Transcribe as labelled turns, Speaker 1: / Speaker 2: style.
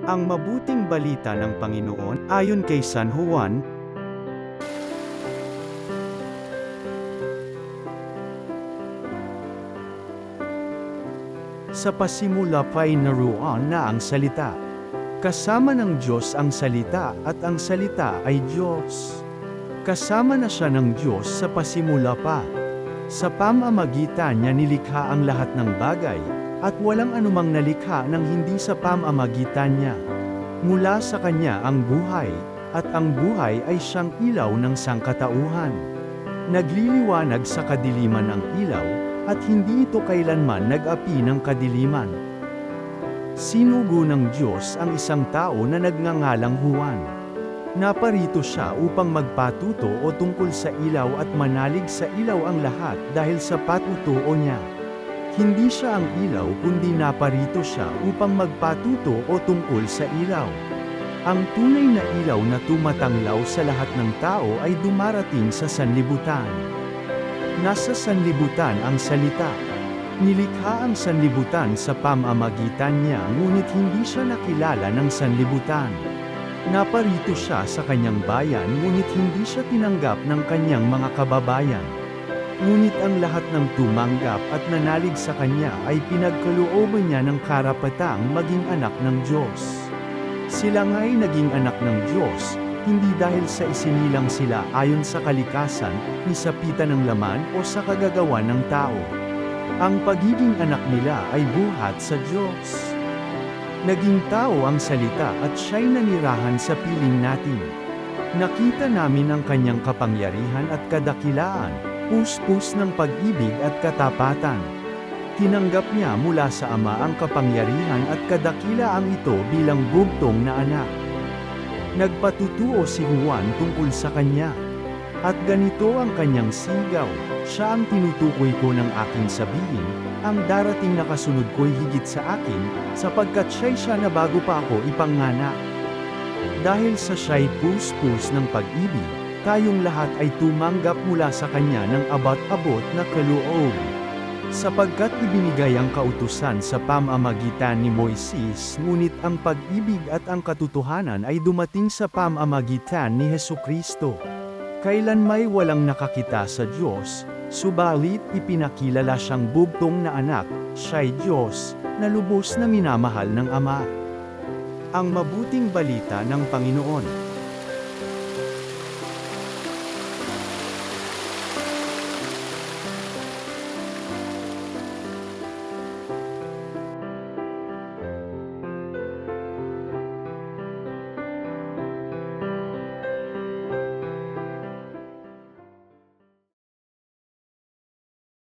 Speaker 1: Ang mabuting balita ng Panginoon, ayon kay San Juan, sa pasimula pa'y naroon na ang salita. Kasama ng Diyos ang salita, at ang salita ay Diyos. Kasama na siya ng Diyos sa pasimula pa. Sa pamamagitan niya nilikha ang lahat ng bagay, at walang anumang nalikha nang hindi sa pamamagitan niya. Mula sa Kanya ang buhay, at ang buhay ay siyang ilaw ng sangkatauhan. Nagliliwanag sa kadiliman ang ilaw, at hindi ito kailanman nag-api ng kadiliman. Sinugo ng Diyos ang isang tao na nagngangalang Juan. Naparito siya upang magpatuto o tungkol sa ilaw at manalig sa ilaw ang lahat dahil sa patutuo niya. Hindi siya ang ilaw kundi naparito siya upang magpatuto o tungkol sa ilaw. Ang tunay na ilaw na tumatanglaw sa lahat ng tao ay dumarating sa sanlibutan. Nasa sanlibutan ang salita. Nilikha ang sanlibutan sa pamamagitan niya ngunit hindi siya nakilala ng sanlibutan. Naparito siya sa kanyang bayan ngunit hindi siya tinanggap ng kanyang mga kababayan. Ngunit ang lahat ng tumanggap at nanalig sa kanya ay pinagkalooban niya ng karapatang maging anak ng Diyos. Sila nga'y naging anak ng Diyos, hindi dahil sa isinilang sila ayon sa kalikasan, ni sa pita ng laman o sa kagagawan ng tao. Ang pagiging anak nila ay buhat sa Diyos. Naging tao ang salita at siya'y nanirahan sa piling natin. Nakita namin ang kanyang kapangyarihan at kadakilaan, puspos ng pag-ibig at katapatan. Tinanggap niya mula sa Ama ang kapangyarihan at kadakilaang ito bilang bugtong na anak. Nagpatutuo si Juan tungkol sa kanya. At ganito ang kanyang sigaw, siya ang tinutukoy ko ng aking sabihin, ang darating na kasunod ko'y higit sa akin, sapagkat siya na bago pa ako ipanganak. Dahil sa siya'y puspos ng pag-ibig, tayong lahat ay tumanggap mula sa kanya ng abot-abot na kaloob. Sapagkat ibinigay ang kautusan sa pamamagitan ni Moises, ngunit ang pag-ibig at ang katotohanan ay dumating sa pamamagitan ni Hesukristo. Kailan may walang nakakita sa Diyos, subalit ipinakilala siyang bugtong na anak, siya'y Diyos, na lubos na minamahal ng Ama. Ang mabuting balita ng Panginoon.